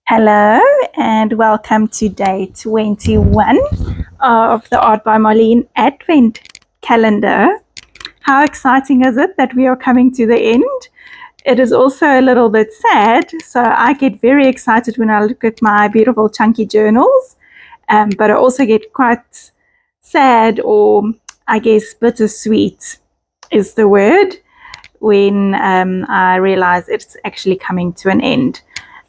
Hello and welcome to day 21 of the Art by Marlene Advent calendar. How exciting is it that we are coming to the end? It is also a little bit sad, so I get very excited when I look at my beautiful chunky journals, but I also get quite sad, or I guess bittersweet is the word, when I realize it's actually coming to an end.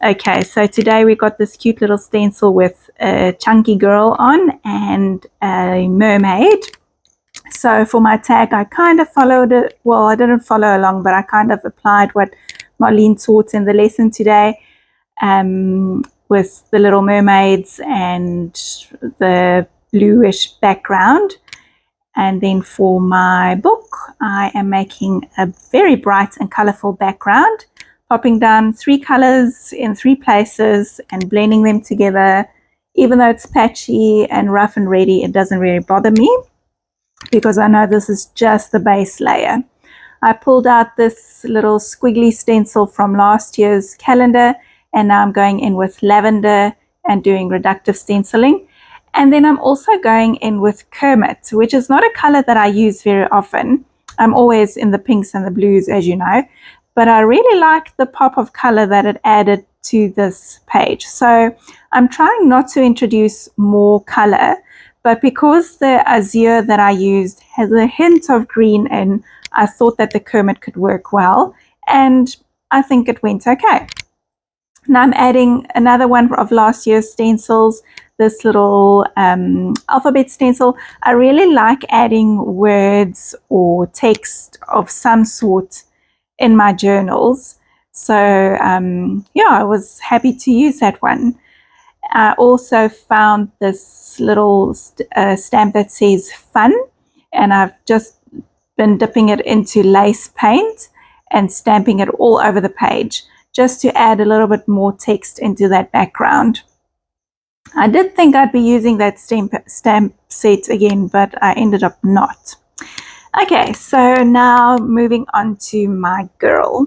Okay, so today we got this cute little stencil with a chunky girl on and a mermaid. So for my tag, I kind of followed it. Well, I didn't follow along, but I kind of applied what Marlene taught in the lesson today, with the little mermaids and the bluish background. And then for my book, I am making a very bright and colorful background, popping down 3 colors in 3 places and blending them together. Even though it's patchy and rough and ready, it doesn't really bother me because I know this is just the base layer. I pulled out this little squiggly stencil from last year's calendar, and now I'm going in with lavender and doing reductive stenciling. And then I'm also going in with Kermit, which is not a color that I use very often. I'm always in the pinks and the blues, as you know, but I really like the pop of color that it added to this page. So I'm trying not to introduce more color, but because the azure that I used has a hint of green in, I thought that the Kermit could work well, and I think it went okay. Now I'm adding another one of last year's stencils, this little alphabet stencil. I really like adding words or text of some sort in my journals. So yeah, I was happy to use that one. I also found this little stamp that says fun, and I've just been dipping it into lace paint and stamping it all over the page, just to add a little bit more text into that background. I did think I'd be using that stamp set again, but I ended up not. Okay, so now moving on to my girl.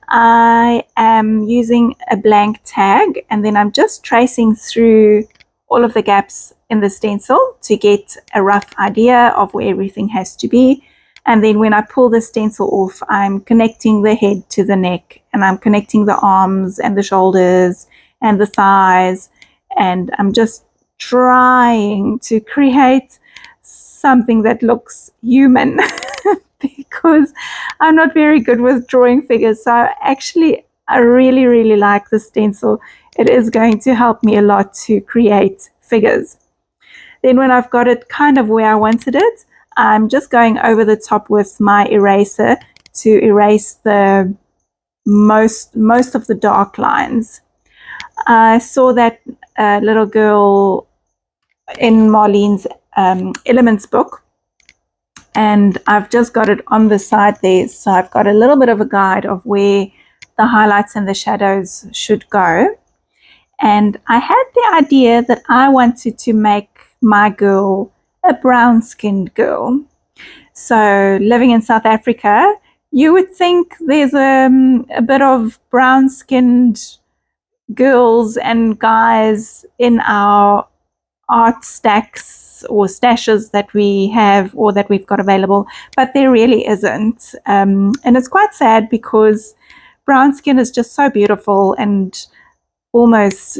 I am using a blank tag, and then I'm just tracing through all of the gaps in the stencil to get a rough idea of where everything has to be. And then when I pull the stencil off, I'm connecting the head to the neck, and I'm connecting the arms and the shoulders and the thighs, and I'm just trying to create something that looks human because I'm not very good with drawing figures. So I really like the stencil. It is going to help me a lot to create figures. Then when I've got it kind of where I wanted it, I'm just going over the top with my eraser to erase the most of the dark lines. I saw that little girl in Marlene's Elements book, and I've just got it on the side there, so I've got a little bit of a guide of where the highlights and the shadows should go. And I had the idea that I wanted to make my girl a brown-skinned girl. So living in South Africa, you would think there's a bit of brown-skinned girls and guys in our art stacks or stashes that we have or that we've got available, but there really isn't. And it's quite sad because brown skin is just so beautiful and almost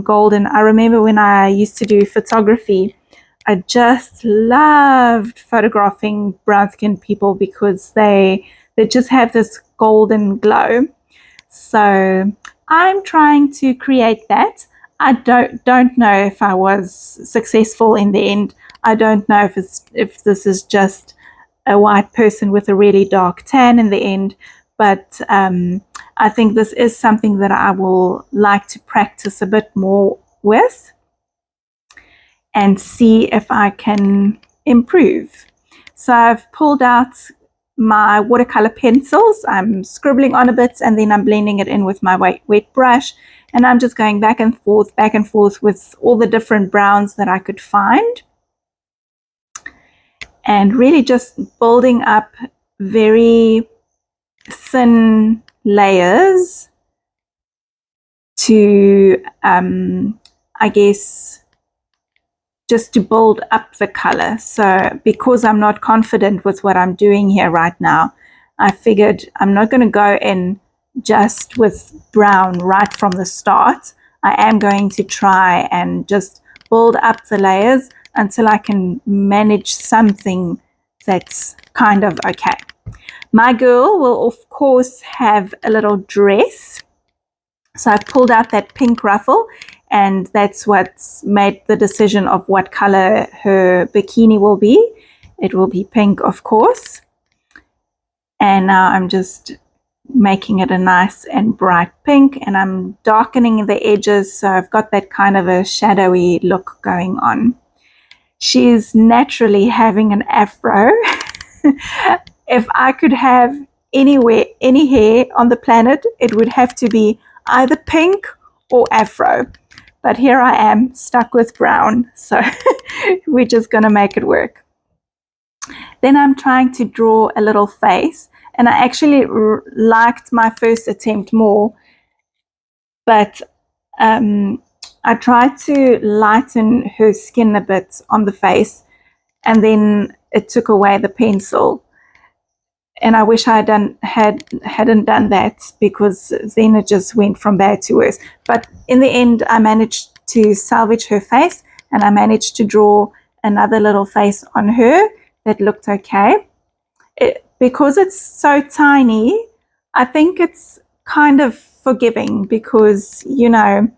golden. I remember when I used to do photography, I just loved photographing brown skinned people because they just have this golden glow. So I'm trying to create that. I don't know if I was successful in the end. I don't know if this is just a white person with a really dark tan in the end, but I think this is something that I will like to practice a bit more with and see if I can improve. So I've pulled out my watercolor pencils. I'm scribbling on a bit, and then I'm blending it in with my wet brush, and I'm just going back and forth with all the different browns that I could find, and really just building up very thin layers to, I guess, just to build up the color. So because I'm not confident with what I'm doing here right now, I figured I'm not going to go in just with brown right from the start. I am going to try and just build up the layers until I can manage something that's kind of okay. My girl will of course have a little dress. So I've pulled out that pink ruffle, and that's what's made the decision of what color her bikini will be. It will be pink, of course. And now I'm just making it a nice and bright pink, and I'm darkening the edges, so I've got that kind of a shadowy look going on. She's naturally having an afro. If I could have any hair on the planet, it would have to be either pink or afro. But here I am stuck with brown, so we're just going to make it work. Then I'm trying to draw a little face, and I actually liked my first attempt more, but I tried to lighten her skin a bit on the face, and then it took away the pencil. And I wish I hadn't done that, because then it just went from bad to worse. But in the end, I managed to salvage her face, and I managed to draw another little face on her that looked okay. Because it's so tiny, I think it's kind of forgiving, because, you know,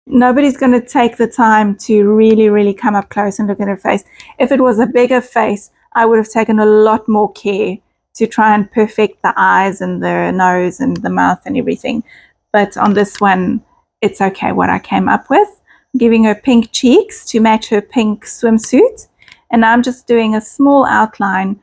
nobody's going to take the time to really, really come up close and look at her face. If it was a bigger face, I would have taken a lot more care to try and perfect the eyes and the nose and the mouth and everything. But on this one, it's okay what I came up with. I'm giving her pink cheeks to match her pink swimsuit. And I'm just doing a small outline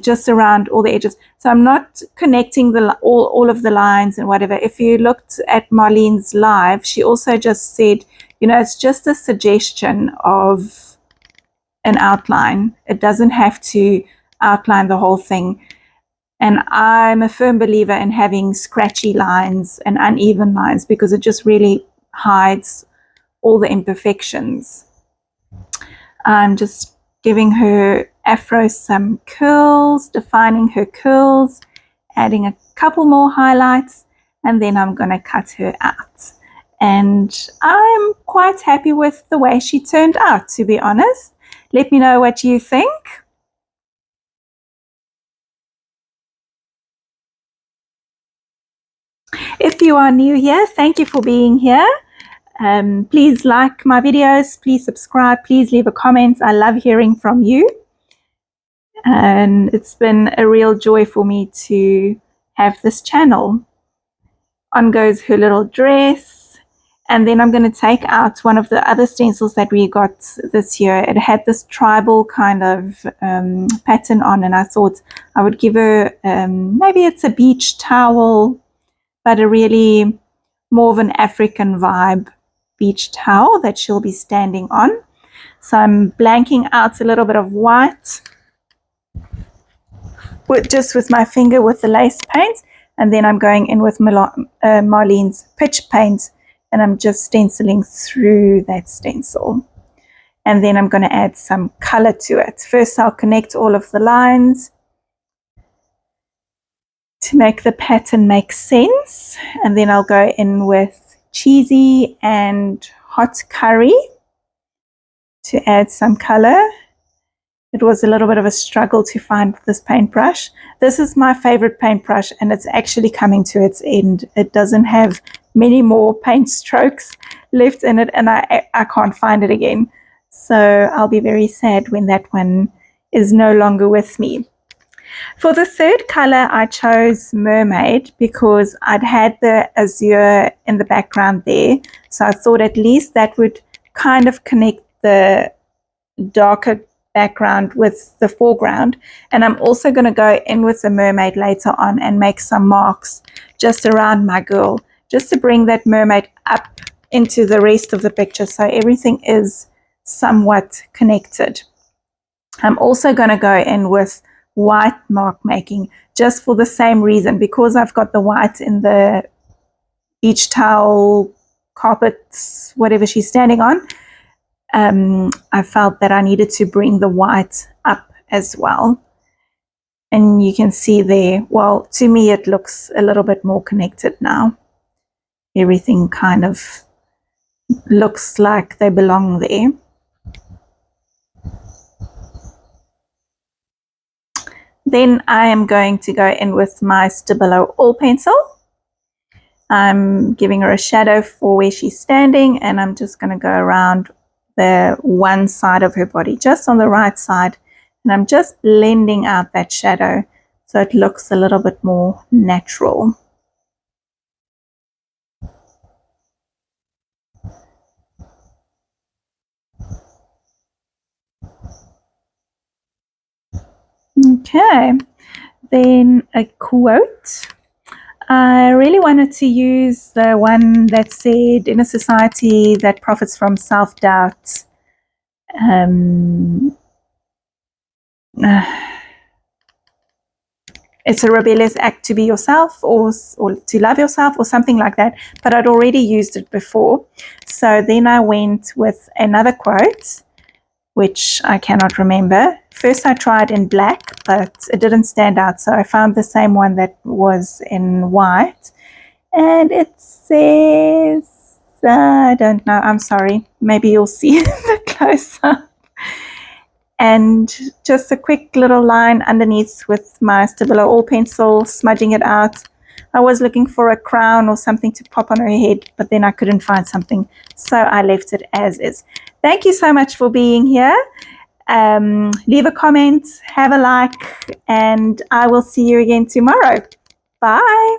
just around all the edges. So I'm not connecting all of the lines and whatever. If you looked at Marlene's live, she also just said, you know, it's just a suggestion of an outline. It doesn't have to outline the whole thing. And I'm a firm believer in having scratchy lines and uneven lines, because it just really hides all the imperfections. I'm just giving her afro some curls, defining her curls, adding a couple more highlights, and then I'm going to cut her out. And I'm quite happy with the way she turned out, to be honest. Let me know what you think. If you are new here, thank you for being here. Please like my videos, please subscribe, please leave a comment. I love hearing from you. And it's been a real joy for me to have this channel. On goes her little dress. And then I'm going to take out one of the other stencils that we got this year. It had this tribal kind of pattern on, and I thought I would give her, maybe it's a beach towel, but a really more of an African vibe beach towel that she'll be standing on. So I'm blanking out a little bit of white just with my finger with the lace paint, and then I'm going in with Marlene's pitch paint, and I'm just stenciling through that stencil. And then I'm going to add some color to it. First, I'll connect all of the lines to make the pattern make sense. And then I'll go in with cheesy and hot curry to add some color. It was a little bit of a struggle to find this paintbrush. This is my favorite paintbrush, and it's actually coming to its end. It doesn't have many more paint strokes left in it, and I can't find it again. So I'll be very sad when that one is no longer with me. For the third color, I chose Mermaid because I'd had the azure in the background there. So I thought at least that would kind of connect the darker background with the foreground. And I'm also going to go in with the mermaid later on and make some marks just around my girl, just to bring that mermaid up into the rest of the picture so everything is somewhat connected. I'm also going to go in with white mark making just for the same reason, because I've got the white in the beach towel, carpets, whatever she's standing on, I felt that I needed to bring the white up as well. And you can see there, well, to me it looks a little bit more connected now. Everything kind of looks like they belong there. Then I am going to go in with my Stabilo All Pencil. I'm giving her a shadow for where she's standing, and I'm just going to go around the one side of her body, just on the right side, and I'm just blending out that shadow so it looks a little bit more natural. Okay, then a quote. I really wanted to use the one that said, in a society that profits from self-doubt, it's a rebellious act to be yourself, or to love yourself, or something like that. But I'd already used it before. So then I went with another quote, which I cannot remember. First I tried in black, but it didn't stand out. So I found the same one that was in white. And it says, I don't know, I'm sorry. Maybe you'll see the close up. And just a quick little line underneath with my Stabilo All Pencil, smudging it out. I was looking for a crown or something to pop on her head, but then I couldn't find something, so I left it as is. Thank you so much for being here. Leave a comment, have a like, and I will see you again tomorrow. Bye.